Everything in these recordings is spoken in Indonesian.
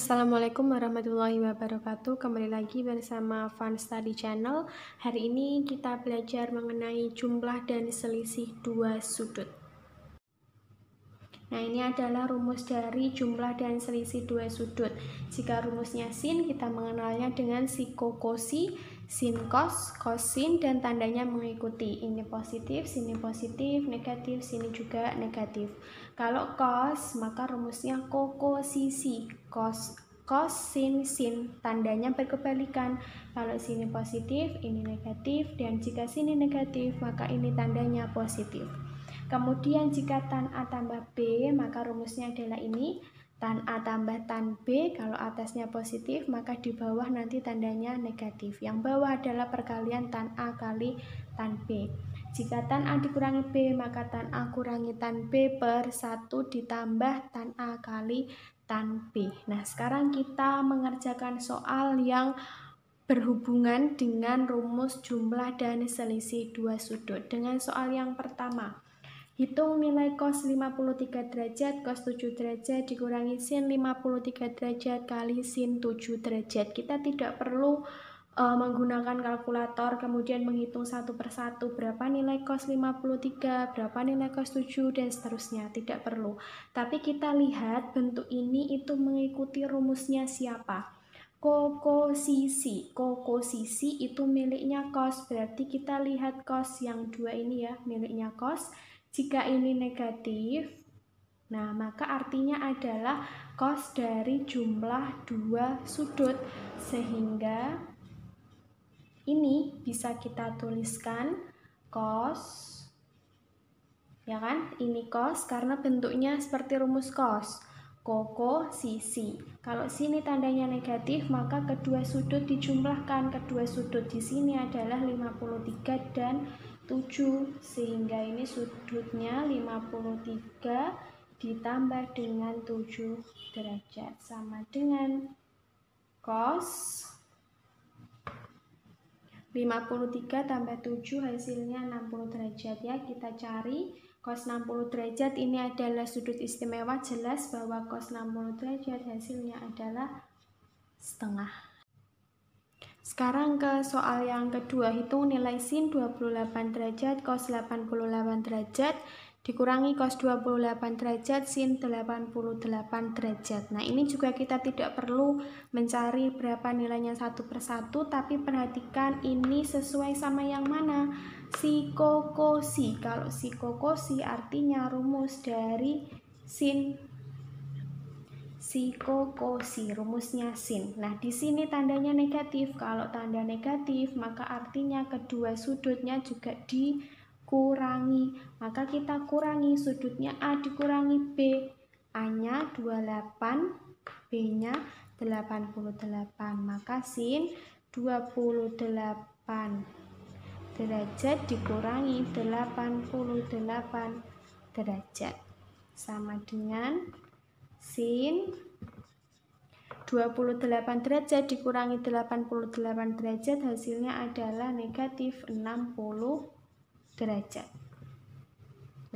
Assalamualaikum warahmatullahi wabarakatuh. Kembali lagi bersama Fun Study Channel. Hari ini kita belajar mengenai jumlah dan selisih dua sudut. Nah, ini adalah rumus dari jumlah dan selisih dua sudut. Jika rumusnya sin, kita mengenalnya dengan sikokosi, sin cos, cos sin, dan tandanya mengikuti. Ini positif, sini positif, negatif, sini juga negatif. Kalau cos, maka rumusnya kokosisi, cos cos sin sin, tandanya berkebalikan. Kalau sini positif, ini negatif, dan jika sini negatif, maka ini tandanya positif. Kemudian jika tan A tambah B, maka rumusnya adalah ini, tan A tambah tan B. Kalau atasnya positif, maka di bawah nanti tandanya negatif. Yang bawah adalah perkalian tan A kali tan B. Jika tan A dikurangi B, maka tan A kurangi tan B per 1 ditambah tan A kali tan B. Nah, sekarang kita mengerjakan soal yang berhubungan dengan rumus jumlah dan selisih dua sudut. Dengan soal yang pertama, hitung nilai cos 53 derajat, cos 7 derajat dikurangi sin 53 derajat kali sin 7 derajat. Kita tidak perlu menggunakan kalkulator, kemudian menghitung satu persatu berapa nilai cos 53, berapa nilai cos 7, dan seterusnya. Tidak perlu. Tapi kita lihat bentuk ini itu mengikuti rumusnya siapa? Kokosisi. Kokosisi itu miliknya cos, berarti kita lihat cos yang dua ini ya, miliknya cos. Jika ini negatif, nah maka artinya adalah cos dari jumlah dua sudut, sehingga ini bisa kita tuliskan cos, ya kan? Ini cos karena bentuknya seperti rumus cos. Kokosisi. Kalau sini tandanya negatif, maka kedua sudut dijumlahkan. Kedua sudut di sini adalah 53 dan 7, sehingga ini sudutnya 53 ditambah dengan 7 derajat sama dengan cos 53 tambah 7 hasilnya 60 derajat ya. Kita cari cos 60 derajat, ini adalah sudut istimewa, jelas bahwa cos 60 derajat hasilnya adalah setengah. Sekarang ke soal yang kedua, hitung nilai sin 28 derajat, cos 88 derajat dikurangi cos 28 derajat, sin 88 derajat. Nah, ini juga kita tidak perlu mencari berapa nilainya satu persatu, tapi perhatikan ini sesuai sama yang mana? Sikokosi. Kalau sikokosi artinya rumus dari sin. Sikokosi, rumusnya sin. Nah, di sini tandanya negatif. Kalau tanda negatif, maka artinya kedua sudutnya juga dikurangi. Maka kita kurangi sudutnya A dikurangi B. A-nya 28, B-nya 88. Maka sin 28 derajat dikurangi 88 derajat sama dengan sin 28 derajat dikurangi 88 derajat hasilnya adalah negatif 60 derajat.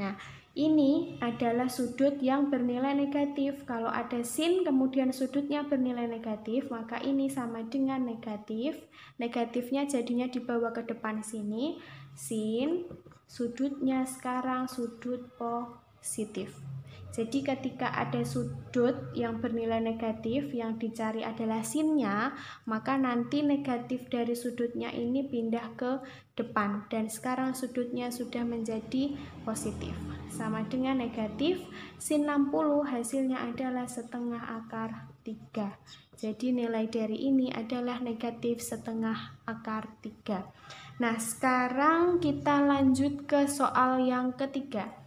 Nah, ini adalah sudut yang bernilai negatif. Kalau ada sin kemudian sudutnya bernilai negatif, maka ini sama dengan negatif. Negatifnya jadinya dibawa ke depan sini. Sin, sudutnya sekarang sudut positif. Jadi ketika ada sudut yang bernilai negatif, yang dicari adalah sinnya, maka nanti negatif dari sudutnya ini pindah ke depan. Dan sekarang sudutnya sudah menjadi positif. Sama dengan negatif, sin 60 hasilnya adalah setengah akar 3. Jadi nilai dari ini adalah negatif setengah akar 3. Nah, sekarang kita lanjut ke soal yang ketiga.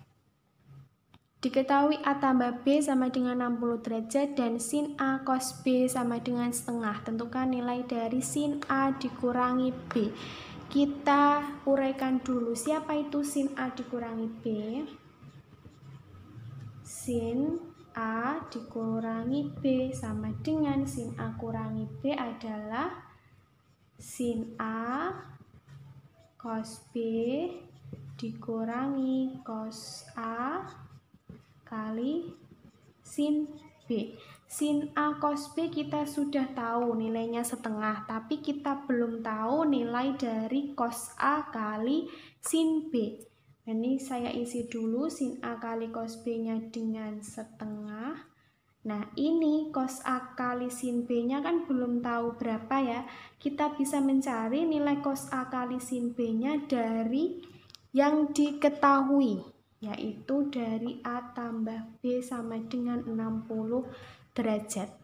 Diketahui A tambah B sama dengan 60 derajat dan sin A cos B sama dengan setengah. Tentukan nilai dari sin A dikurangi B. Kita uraikan dulu, siapa itu sin A dikurangi B? Sin A dikurangi B sama dengan sin A kurangi B adalah sin A cos B dikurangi cos A kali sin B. sin A cos B kita sudah tahu nilainya setengah, tapi kita belum tahu nilai dari cos A kali sin B. Ini saya isi dulu sin A kali cos B-nya dengan setengah. Nah, ini cos A kali sin B-nya kan belum tahu berapa ya. Kita bisa mencari nilai cos A kali sin B-nya dari yang diketahui, yaitu dari A tambah B sama dengan 60 derajat.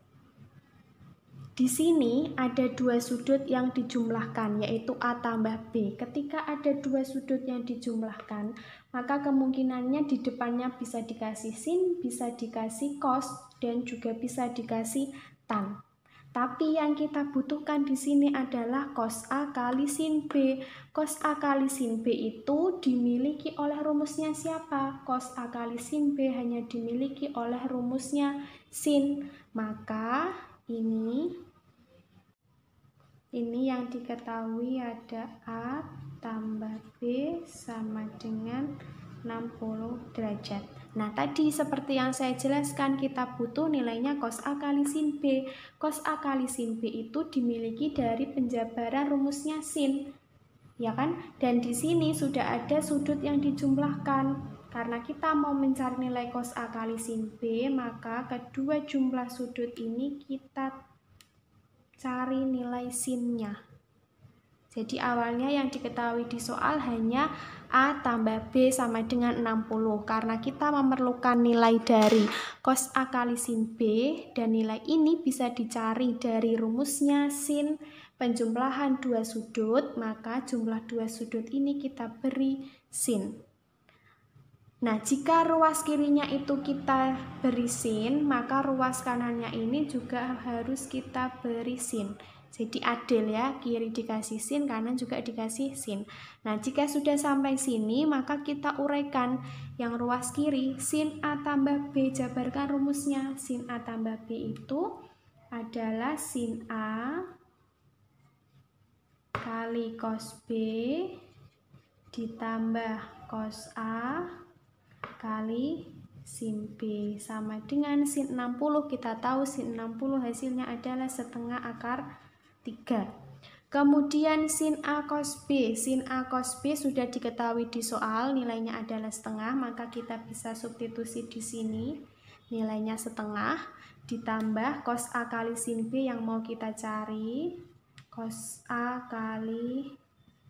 Di sini ada dua sudut yang dijumlahkan, yaitu A tambah B. Ketika ada dua sudut yang dijumlahkan, maka kemungkinannya di depannya bisa dikasih sin, bisa dikasih cos, dan juga bisa dikasih tan. Tapi yang kita butuhkan di sini adalah cos A kali sin B. Cos A kali sin B itu dimiliki oleh rumusnya siapa? Cos A kali sin B hanya dimiliki oleh rumusnya sin. Maka ini yang diketahui ada A tambah B sama dengan 60 derajat. Nah, tadi seperti yang saya jelaskan, kita butuh nilainya cos A kali sin B. Cos A kali sin B itu dimiliki dari penjabaran rumusnya sin, ya kan? Dan di sini sudah ada sudut yang dijumlahkan. Karena kita mau mencari nilai cos A kali sin B, maka kedua jumlah sudut ini kita cari nilai sinnya. Jadi awalnya yang diketahui di soal hanya A tambah B sama dengan 60. Karena kita memerlukan nilai dari cos A kali sin B, dan nilai ini bisa dicari dari rumusnya sin penjumlahan dua sudut, maka jumlah dua sudut ini kita beri sin. Nah, jika ruas kirinya itu kita beri sin, maka ruas kanannya ini juga harus kita beri sin. Jadi adil ya, kiri dikasih sin, kanan juga dikasih sin. Nah, jika sudah sampai sini, maka kita uraikan yang ruas kiri, sin A tambah B, jabarkan rumusnya. Sin A tambah B itu adalah sin A kali cos B ditambah cos A kali sin B sama dengan sin 60. Kita tahu sin 60 hasilnya adalah setengah akar 3. Kemudian sin A cos B. Sin A cos B sudah diketahui di soal, nilainya adalah setengah, maka kita bisa substitusi di sini. Nilainya setengah ditambah cos A kali sin B yang mau kita cari. Cos A kali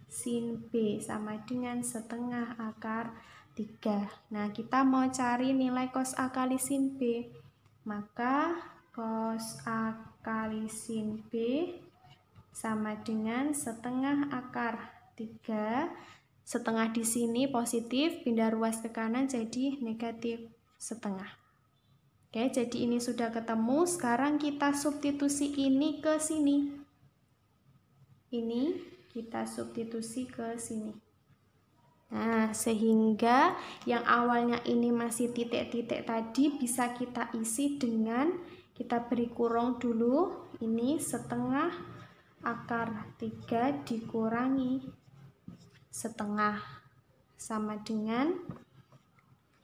sin B sama dengan setengah akar 3. Nah, kita mau cari nilai cos A kali sin B. Maka cos A kali sin B sama dengan setengah akar 3. Setengah di sini positif, pindah ruas ke kanan jadi negatif setengah. Oke, jadi ini sudah ketemu. Sekarang kita substitusi ini ke sini. Ini kita substitusi ke sini. Nah, sehingga yang awalnya ini masih titik-titik tadi bisa kita isi dengan kita beri kurung dulu. Ini setengah akar 3 dikurangi setengah sama dengan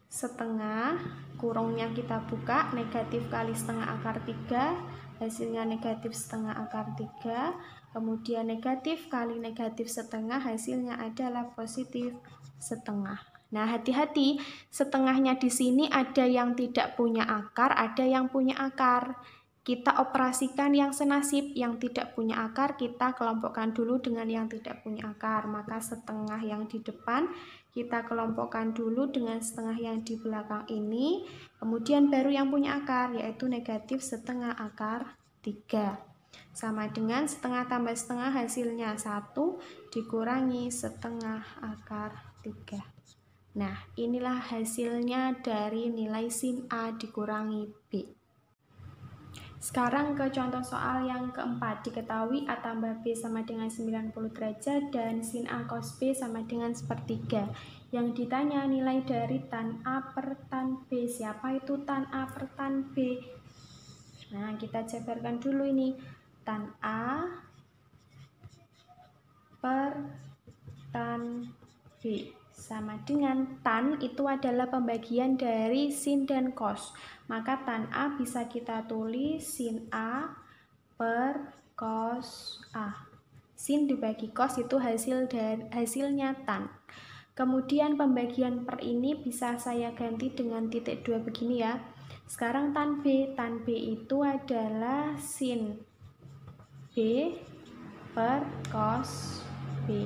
setengah, kurungnya kita buka, negatif kali setengah akar 3, hasilnya negatif setengah akar 3, kemudian negatif kali negatif setengah, hasilnya adalah positif setengah. Nah, hati-hati, setengahnya di sini ada yang tidak punya akar, ada yang punya akar. Kita operasikan yang senasib, yang tidak punya akar kita kelompokkan dulu dengan yang tidak punya akar. Maka setengah yang di depan kita kelompokkan dulu dengan setengah yang di belakang ini, kemudian baru yang punya akar, yaitu negatif setengah akar 3. Sama dengan setengah tambah setengah hasilnya 1 dikurangi setengah akar 3. Nah, inilah hasilnya dari nilai sin A dikurangi B. Sekarang ke contoh soal yang keempat. Diketahui A tambah B sama dengan 90 derajat dan sin A cos B sama dengan sepertiga. Yang ditanya nilai dari tan A per tan B. Siapa itu tan A per tan B? Nah, kita jabarkan dulu ini. Tan A per tan B sama dengan tan itu adalah pembagian dari sin dan cos. Maka tan A bisa kita tulis sin A per cos A. Sin dibagi cos itu hasilnya tan. Kemudian pembagian per ini bisa saya ganti dengan titik 2 begini ya. Sekarang tan B itu adalah sin B per cos B.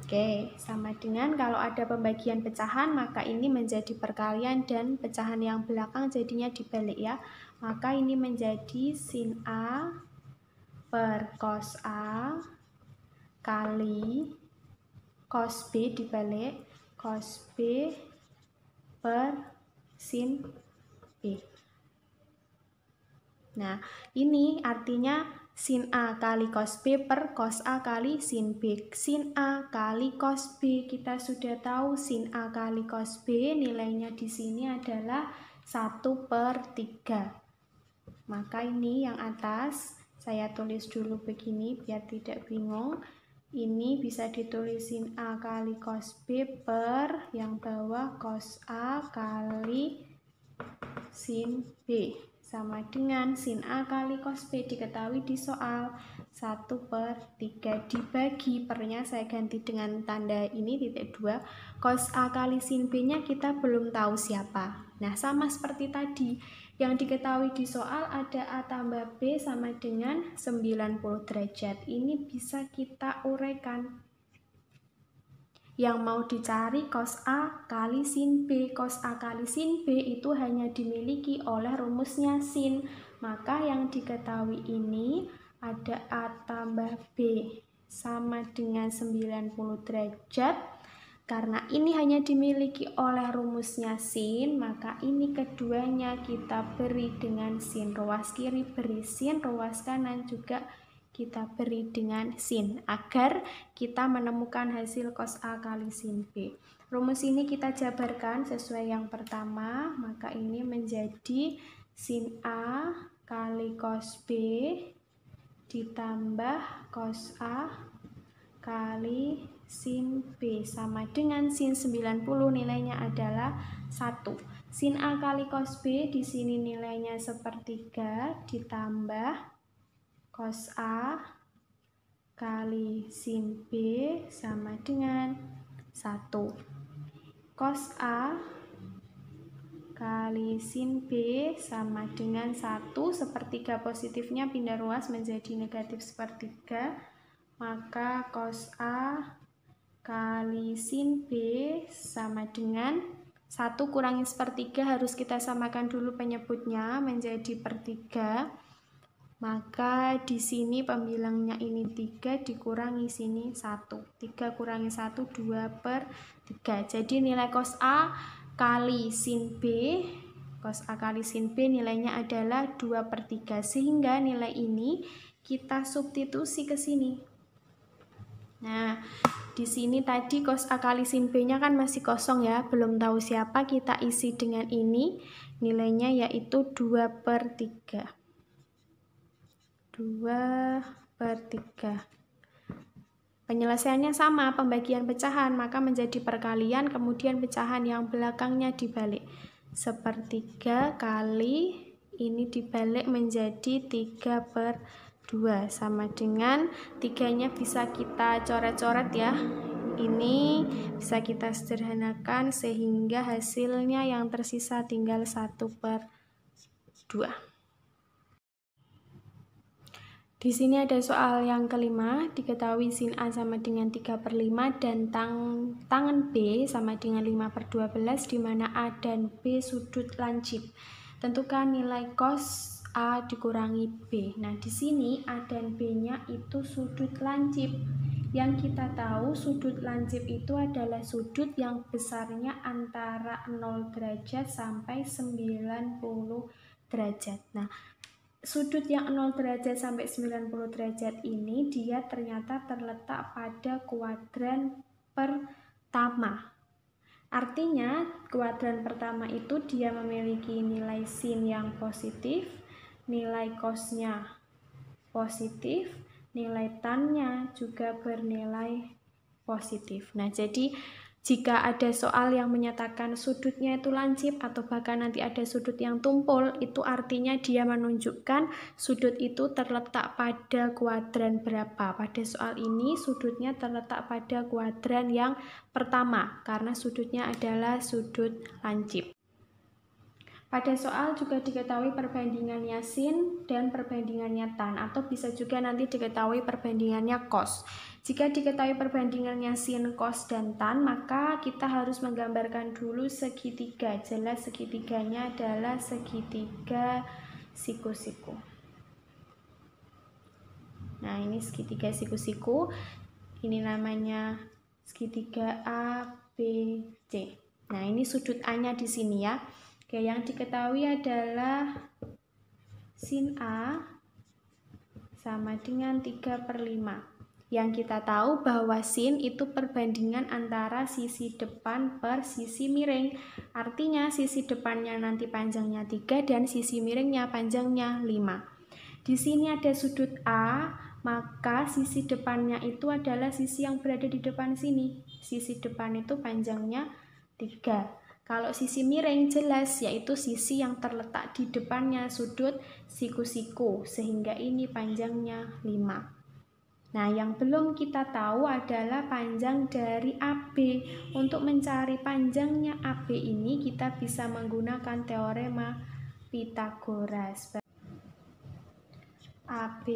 Oke, sama dengan kalau ada pembagian pecahan, maka ini menjadi perkalian dan pecahan yang belakang jadinya dibalik ya. Maka ini menjadi sin A per cos A kali cos B dibalik cos B per sin B. Nah, ini artinya sin A kali cos B per cos A kali sin B. Sin A kali cos B, kita sudah tahu sin A kali cos B nilainya di sini adalah 1/3. Maka ini yang atas saya tulis dulu begini biar tidak bingung. Ini bisa ditulis sin A kali cos B per yang bawah cos A kali sin B. Sama dengan sin A kali cos B diketahui di soal 1/3 dibagi pernya saya ganti dengan tanda ini titik 2. Cos A kali sin B nya kita belum tahu siapa. Nah sama seperti tadi yang diketahui di soal ada A tambah B sama dengan 90 derajat. Ini bisa kita uraikan. Yang mau dicari cos A kali sin B. Cos A kali sin B itu hanya dimiliki oleh rumusnya sin. Maka yang diketahui ini ada A tambah B sama dengan 90 derajat. Karena ini hanya dimiliki oleh rumusnya sin, maka ini keduanya kita beri dengan sin. Ruas kiri beri sin, ruas kanan juga kita beri dengan sin agar kita menemukan hasil cos A kali sin B. Rumus ini kita jabarkan sesuai yang pertama, maka ini menjadi sin A kali cos B ditambah cos A kali sin B sama dengan sin 90 nilainya adalah 1. Sin A kali cos B di sini nilainya 1/3 ditambah cos A kali sin B sama dengan 1. Cos A kali sin B sama dengan 1. 1/3 positifnya pindah ruas menjadi negatif 1/3. Maka cos A kali sin B sama dengan 1 kurangi 1/3 harus kita samakan dulu penyebutnya menjadi per 3. Maka di sini pembilangnya ini 3 dikurangi sini 1. 3 kurangi 1 2/3. Jadi nilai cos A kali sin B, cos A kali sin B nilainya adalah 2/3. Sehingga nilai ini kita substitusi ke sini. Nah, di sini tadi cos A kali sin B-nya kan masih kosong ya, belum tahu siapa, kita isi dengan ini. Nilainya yaitu 2/3. 2/3. Penyelesaiannya sama, pembagian pecahan, maka menjadi perkalian, kemudian pecahan yang belakangnya dibalik. 1/3 kali ini dibalik menjadi 3/2 sama dengan 3-nya bisa kita coret-coret ya. Ini bisa kita sederhanakan sehingga hasilnya yang tersisa tinggal 1/2. Di sini ada soal yang kelima, diketahui sin A sama dengan 3/5 dan tangen B sama dengan 5/12 di mana A dan B sudut lancip. Tentukan nilai cos A dikurangi B. Nah, di sini A dan B-nya itu sudut lancip. Yang kita tahu sudut lancip itu adalah sudut yang besarnya antara 0 derajat sampai 90 derajat. Nah, sudut yang 0 derajat sampai 90 derajat ini dia ternyata terletak pada kuadran pertama. Artinya kuadran pertama itu dia memiliki nilai sin yang positif, nilai cosnya positif, nilai tannya juga bernilai positif. Nah, jadi Jika ada soal yang menyatakan sudutnya itu lancip atau bahkan nanti ada sudut yang tumpul, itu artinya dia menunjukkan sudut itu terletak pada kuadran berapa. Pada soal ini sudutnya terletak pada kuadran yang pertama karena sudutnya adalah sudut lancip. Pada soal juga diketahui perbandingannya sin dan perbandingannya tan, atau bisa juga nanti diketahui perbandingannya cos. Jika diketahui perbandingannya sin, cos, dan tan, maka kita harus menggambarkan dulu segitiga. Jelas segitiganya adalah segitiga siku-siku. Nah, ini segitiga siku-siku. Ini namanya segitiga A, B, C. Nah, ini sudut A-nya di sini ya. Oke, yang diketahui adalah sin A sama dengan 3/5. Yang kita tahu bahwa sin itu perbandingan antara sisi depan per sisi miring. Artinya sisi depannya nanti panjangnya 3 dan sisi miringnya panjangnya 5. Di sini ada sudut A, maka sisi depannya itu adalah sisi yang berada di depan sini. Sisi depan itu panjangnya 3. Kalau sisi miring jelas yaitu sisi yang terletak di depannya sudut siku-siku, sehingga ini panjangnya 5. Nah, yang belum kita tahu adalah panjang dari AB. Untuk mencari panjangnya AB ini kita bisa menggunakan teorema Pythagoras. AB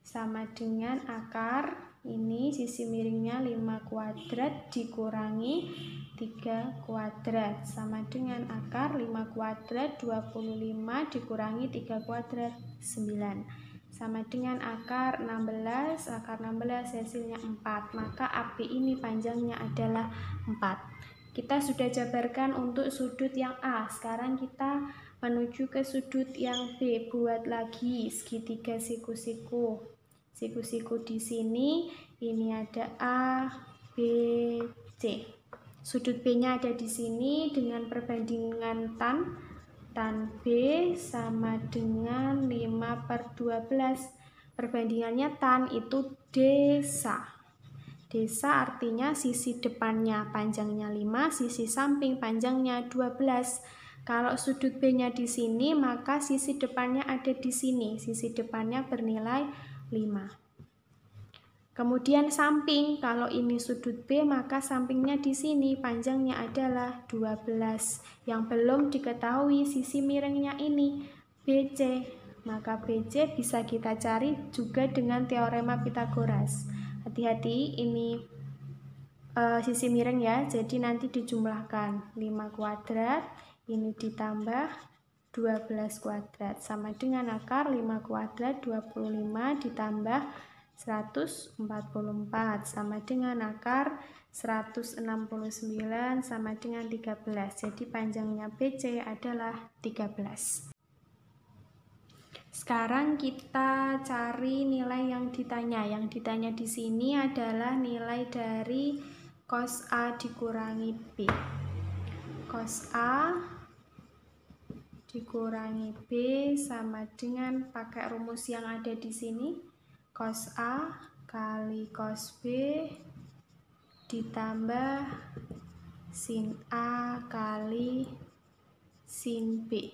sama dengan akar, ini sisi miringnya 5 kuadrat dikurangi 3 kuadrat, sama dengan akar 5 kuadrat 25 dikurangi 3 kuadrat 9. Sama dengan akar 16 hasilnya 4, maka AB ini panjangnya adalah 4. Kita sudah jabarkan untuk sudut yang A. Sekarang kita menuju ke sudut yang B. Buat lagi segitiga siku-siku. Siku-siku di sini, ini ada A, B, C. Sudut B-nya ada di sini dengan perbandingan tan B sama dengan 5/12. Perbandingannya tan itu desa. Desa artinya sisi depannya panjangnya 5, sisi samping panjangnya 12. Kalau sudut B-nya di sini, maka sisi depannya ada di sini. Sisi depannya bernilai 5. Kemudian samping, kalau ini sudut B, maka sampingnya di sini panjangnya adalah 12. Yang belum diketahui sisi miringnya ini BC, maka BC bisa kita cari juga dengan teorema Pythagoras. Hati-hati, ini sisi miring ya, jadi nanti dijumlahkan 5 kuadrat, ini ditambah 12 kuadrat, sama dengan akar 5 kuadrat 25 ditambah 144 sama dengan akar 169 sama dengan 13. Jadi panjangnya BC adalah 13. Sekarang kita cari nilai yang ditanya. Yang ditanya di sini adalah nilai dari cos A dikurangi B. Cos A dikurangi B sama dengan pakai rumus yang ada di sini. Cos A kali cos B ditambah sin A kali sin B.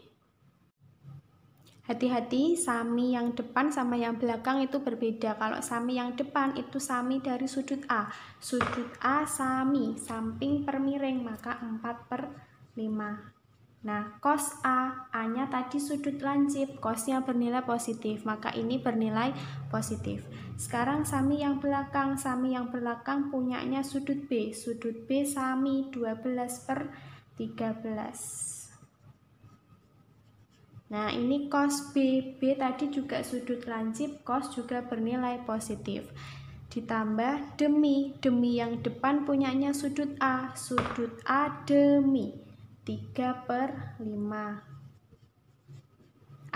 Hati-hati, sami yang depan sama yang belakang itu berbeda. Kalau sami yang depan itu sami dari sudut A. Sudut A sami, samping per miring, maka 4/5. Nah, cos A, A-nya tadi sudut lancip, cosnya bernilai positif, maka ini bernilai positif. Sekarang sami yang belakang punyanya sudut B. Sudut B sami 12/13. Nah, ini cos B. B tadi juga sudut lancip, cos juga bernilai positif. Ditambah demi yang depan punyanya sudut A. Sudut A demi 3/5.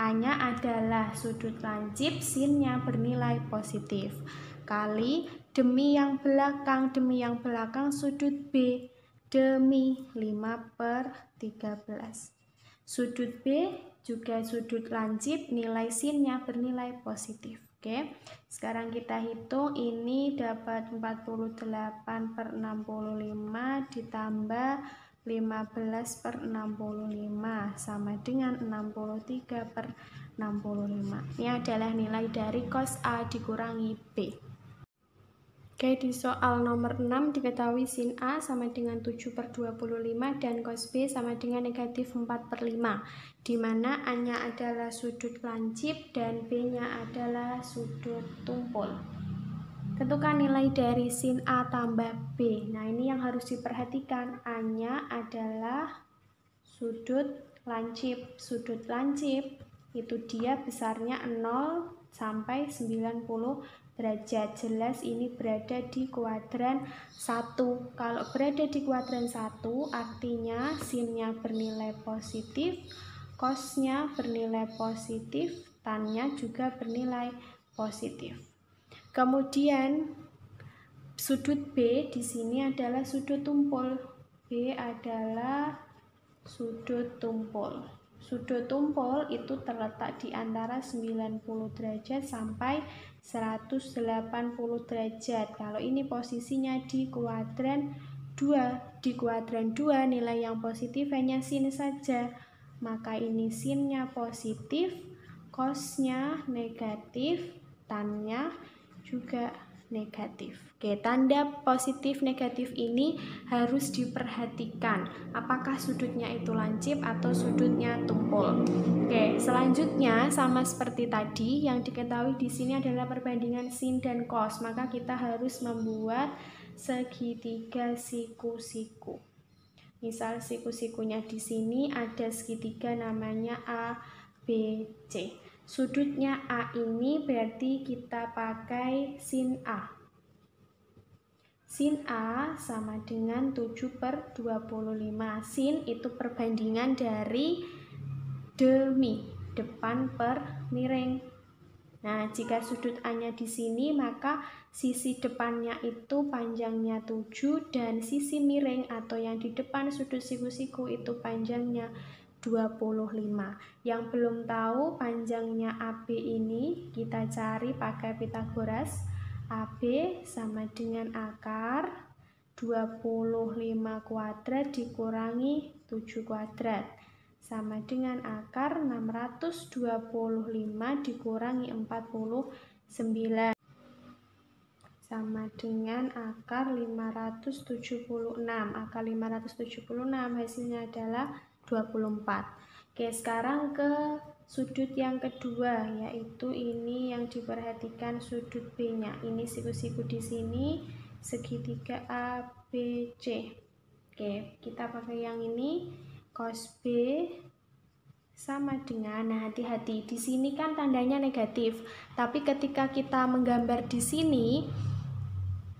A-nya adalah sudut lancip, sin-nya bernilai positif. Kali demi yang belakang sudut B demi 5/13. Sudut B juga sudut lancip, nilai sin-nya bernilai positif. Oke, sekarang kita hitung, ini dapat 48/65 ditambah 15/65 sama dengan 63/65. Ini adalah nilai dari cos A dikurangi B. Oke, di soal nomor 6 diketahui sin A sama dengan 7/25 dan cos B sama dengan negatif 4/5, di mana A-nya adalah sudut lancip dan B-nya adalah sudut tumpul. Tentukan nilai dari sin A tambah B. Nah, ini yang harus diperhatikan, A-nya adalah sudut lancip. Sudut lancip itu dia besarnya 0 sampai 90 derajat. Jelas ini berada di kuadran 1. Kalau berada di kuadran 1 artinya sinnya bernilai positif, cosnya bernilai positif, tannya juga bernilai positif. Kemudian sudut B di sini adalah sudut tumpul. B adalah sudut tumpul. Sudut tumpul itu terletak di antara 90 derajat sampai 180 derajat. Kalau ini posisinya di kuadran 2. Di kuadran 2 nilai yang positif hanya sin saja. Maka ini sinnya positif, cosnya negatif, tannya juga negatif. Oke, tanda positif negatif ini harus diperhatikan. Apakah sudutnya itu lancip atau sudutnya tumpul? Oke, selanjutnya sama seperti tadi, yang diketahui di sini adalah perbandingan sin dan cos. Maka kita harus membuat segitiga siku-siku. Misal siku-sikunya di sini ada segitiga namanya A, B, C. Sudutnya A ini berarti kita pakai sin A. Sin A sama dengan 7/25. Sin itu perbandingan dari demi, depan per miring. Nah, jika sudut A-nya di sini, maka sisi depannya itu panjangnya 7 dan sisi miring atau yang di depan sudut siku-siku itu panjangnya 25. Yang belum tahu panjangnya AB ini, kita cari pakai Pitagoras. AB sama dengan akar 25 kuadrat dikurangi 7 kuadrat sama dengan akar 625 dikurangi 49 sama dengan akar 576. Akar 576 hasilnya adalah 24. Oke, sekarang ke sudut yang kedua, yaitu ini yang diperhatikan sudut B-nya. Ini siku-siku di sini, segitiga A, B, C. Oke, kita pakai yang ini, cos B sama dengan, nah hati-hati, di sini kan tandanya negatif, tapi ketika kita menggambar di sini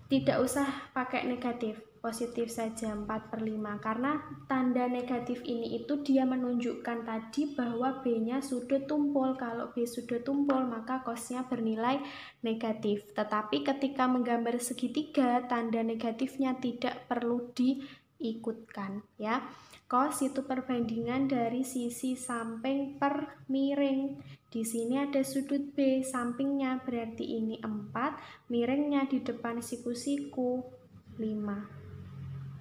tidak usah pakai negatif, positif saja 4/5, karena tanda negatif ini itu dia menunjukkan tadi bahwa B-nya sudut tumpul. Kalau B sudut tumpul maka cosnya bernilai negatif, tetapi ketika menggambar segitiga tanda negatifnya tidak perlu diikutkan ya. Cos itu perbandingan dari sisi samping per miring. Di sini ada sudut B, sampingnya berarti ini 4, miringnya di depan siku-siku 5.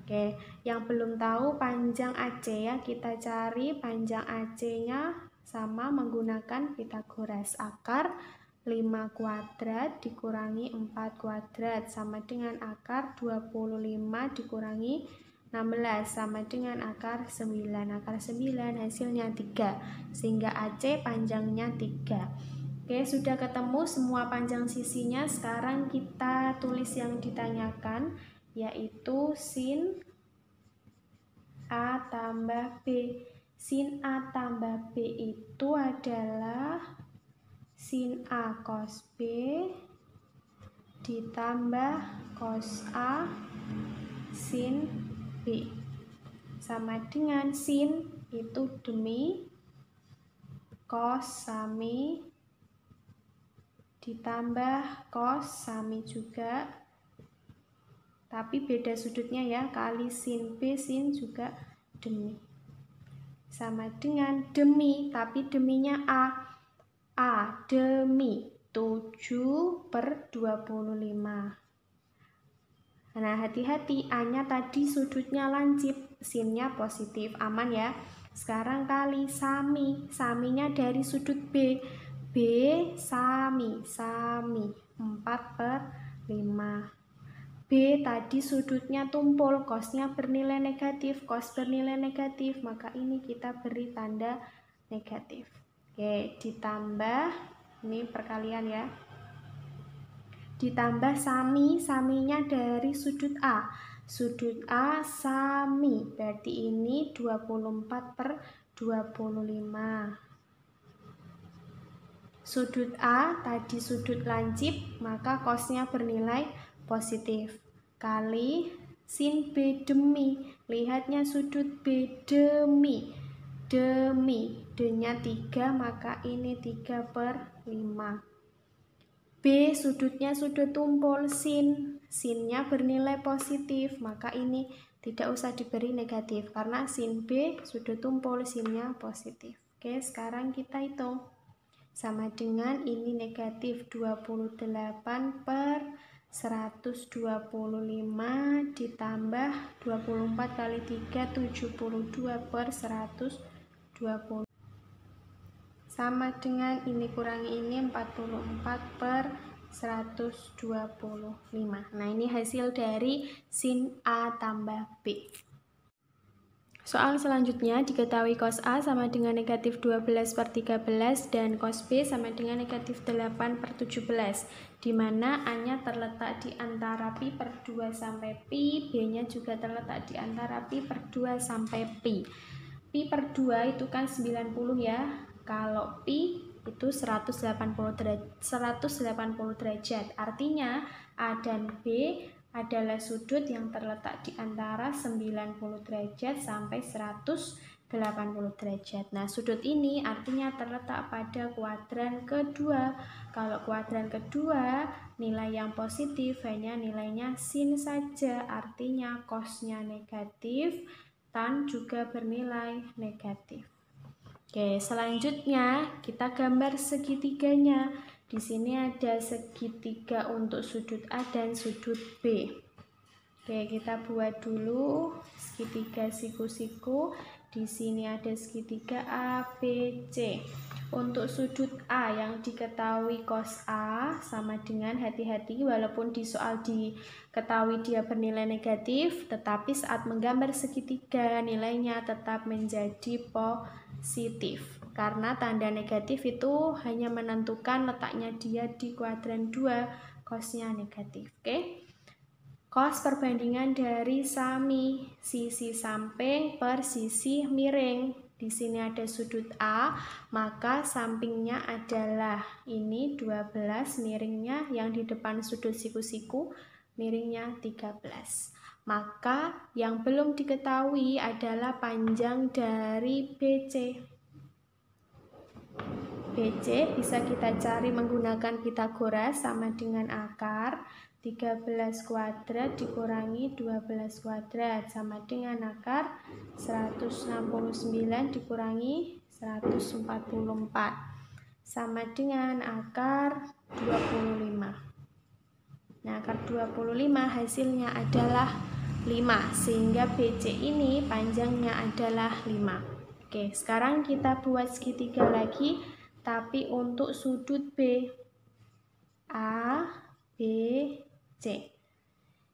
Oke, yang belum tahu panjang AC ya, kita cari panjang AC-nya sama menggunakan Pitagoras. Akar 5 kuadrat dikurangi 4 kuadrat sama dengan akar 25 dikurangi 16 sama dengan akar 9. Akar 9 hasilnya 3, sehingga AC panjangnya 3. Oke, sudah ketemu semua panjang sisinya. Sekarang kita tulis yang ditanyakan, yaitu sin A tambah B. Sin A tambah B itu adalah sin A cos B ditambah cos A sin B sama dengan sin itu demi, cos sami, ditambah cos sami juga, tapi beda sudutnya ya, kali sin B, sin juga demi, sama dengan demi, tapi deminya A demi, 7/25. Nah, hati-hati, A-nya tadi sudutnya lancip, sinnya positif, aman ya. Sekarang kali sami, saminya dari sudut B. B sami, 4/5. B tadi sudutnya tumpul, cosnya bernilai negatif, cos bernilai negatif, maka ini kita beri tanda negatif. Oke, ditambah, ini perkalian ya. Ditambah sami, saminya dari sudut A. Sudut A sami, berarti ini 24/25. Sudut A tadi sudut lancip, maka cosnya bernilai positif. Kali sin B demi, lihatnya sudut B demi, D-nya 3, maka ini 3/5. B sudutnya sudut tumpul sin, sinnya bernilai positif, maka ini tidak usah diberi negatif karena sin B sudut tumpul, sinnya positif. Oke, sekarang kita hitung. Sama dengan ini negatif 28/125 ditambah 24 kali 3, 72/120. Sama dengan ini kurangi ini 44/125. Nah, ini hasil dari sin A tambah B. Soal selanjutnya, diketahui cos A sama dengan negatif 12/13 dan cos B sama dengan negatif 8/17, di mana A-nya terletak di antara pi/2 sampai pi, B-nya juga terletak di antara pi/2 sampai pi. Pi/2 itu kan 90 ya. Kalau pi itu 180 derajat. Artinya A dan B adalah sudut yang terletak di antara 90 derajat sampai 180 derajat. Nah, sudut ini artinya terletak pada kuadran kedua. Kalau kuadran kedua, nilai yang positif hanya nilainya sin saja. Artinya cosnya negatif, tan juga bernilai negatif. Oke, selanjutnya kita gambar segitiganya. Di sini ada segitiga untuk sudut A dan sudut B. Oke, kita buat dulu segitiga siku-siku. Di sini ada segitiga ABC. Untuk sudut A yang diketahui cos A sama dengan, hati-hati walaupun di soal diketahui dia bernilai negatif, tetapi saat menggambar segitiga nilainya tetap menjadi positif. Karena tanda negatif itu hanya menentukan letaknya dia di kuadran 2, cosnya negatif. Oke. Cos perbandingan dari sami, sisi samping per sisi miring. Di sini ada sudut A, maka sampingnya adalah ini 12, miringnya yang di depan sudut siku-siku, miringnya 13. Maka yang belum diketahui adalah panjang dari BC. BC bisa kita cari menggunakan Pitagoras, sama dengan akar 13 kuadrat dikurangi 12 kuadrat sama dengan akar 169 dikurangi 144 sama dengan akar 25. Nah, akar 25 hasilnya adalah 5, sehingga BC ini panjangnya adalah 5. Oke, sekarang kita buat segitiga lagi, tapi untuk sudut B. A, B, C.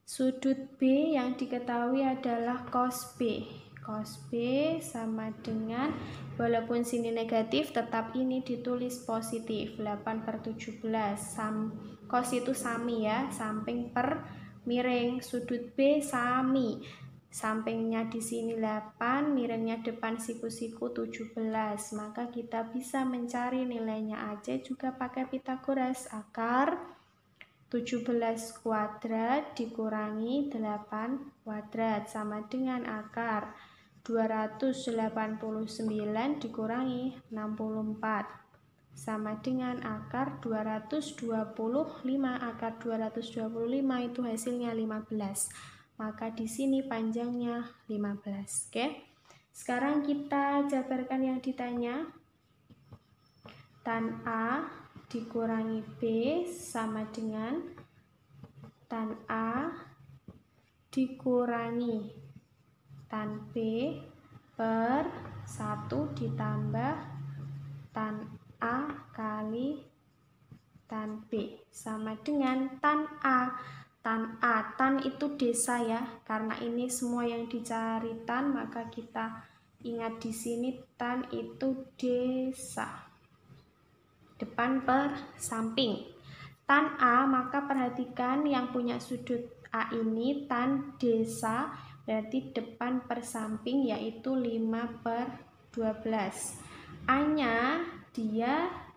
Sudut B yang diketahui adalah cos B. Cos B sama dengan, walaupun sini negatif, tetap ini ditulis positif, 8/17. Cos itu sami ya, samping per miring. Sudut B sami, sampingnya di sini 8, miringnya depan siku-siku 17. Maka kita bisa mencari nilainya aja juga pakai Pitagoras. Akar 17 kuadrat dikurangi 8 kuadrat sama dengan akar 289 dikurangi 64 sama dengan akar 225. Akar 225 itu hasilnya 15. Maka di sini panjangnya 15. Oke. Sekarang kita jabarkan yang ditanya. Tan A dikurangi B sama dengan tan A dikurangi tan B per 1 ditambah tan A kali tan B sama dengan tan A. Tan itu desa ya, karena ini semua yang dicari tan, maka kita ingat di sini tan itu desa. Depan per samping. Tan A, maka perhatikan yang punya sudut A ini tan desa, berarti depan per samping yaitu 5/12. A-nya dia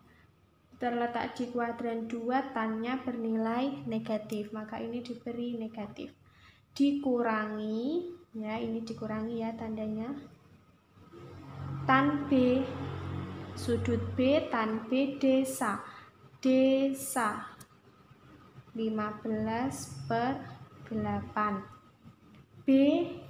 terletak di kuadran 2, tannya bernilai negatif, maka ini diberi negatif. Dikurangi, ya ini dikurangi ya tandanya. Tan B, sudut B, tan B desa. 15/8. B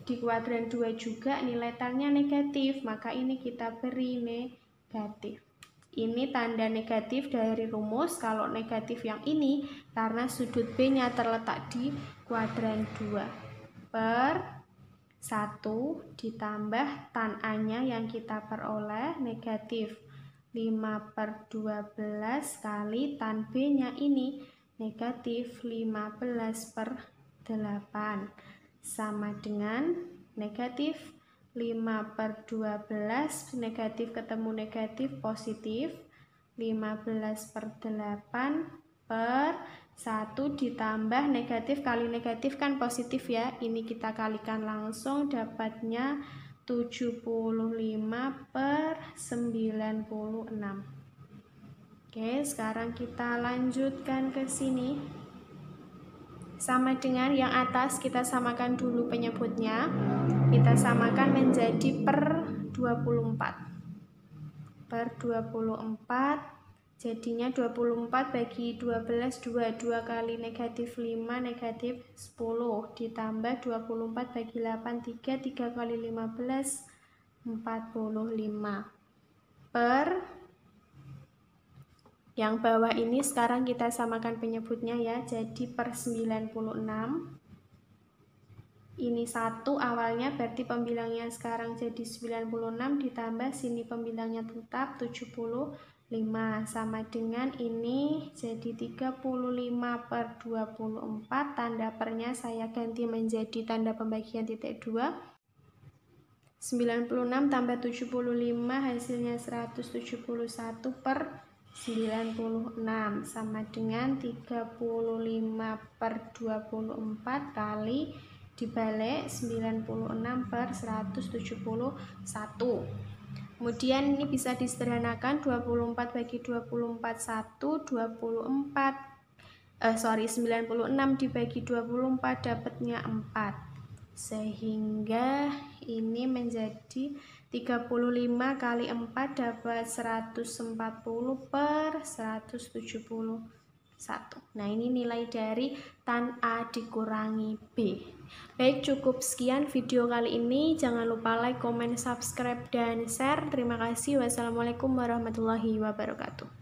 di kuadran 2 juga nilai tannya negatif, maka ini kita beri negatif. Ini tanda negatif dari rumus. Kalau negatif yang ini karena sudut B-nya terletak di kuadran 2 per 1 ditambah tan A-nya yang kita peroleh negatif 5/12 kali tan B-nya ini negatif 15/8 sama dengan negatif 5/12, negatif ketemu negatif positif, 15/8 per 1 ditambah negatif kali negatif kan positif ya, ini kita kalikan langsung dapatnya 75/96. Oke, sekarang kita lanjutkan ke sini. Sama dengan yang atas, kita samakan dulu penyebutnya. Kita samakan menjadi per 24. Per 24, jadinya 24 bagi 12, 2 kali negatif 5, negatif 10. Ditambah 24 bagi 8, 3 kali 15, 45. Per yang bawah ini sekarang kita samakan penyebutnya ya, jadi per 96. Ini 1 awalnya, berarti pembilangnya sekarang jadi 96, ditambah sini pembilangnya tetap 75, sama dengan ini jadi 35/24, tanda pernya saya ganti menjadi tanda pembagian titik 2. 96 tambah 75 hasilnya 171/96 sama dengan 35/24 kali dibalik 96/171. Kemudian ini bisa disederhanakan, 24 bagi 24 1, 96 dibagi 24 dapatnya 4, sehingga ini menjadi 35 kali 4 dapat 140/171. Nah, ini nilai dari tan A dikurangi B. Baik, cukup sekian video kali ini. Jangan lupa like, comment, subscribe, dan share. Terima kasih. Wassalamualaikum warahmatullahi wabarakatuh.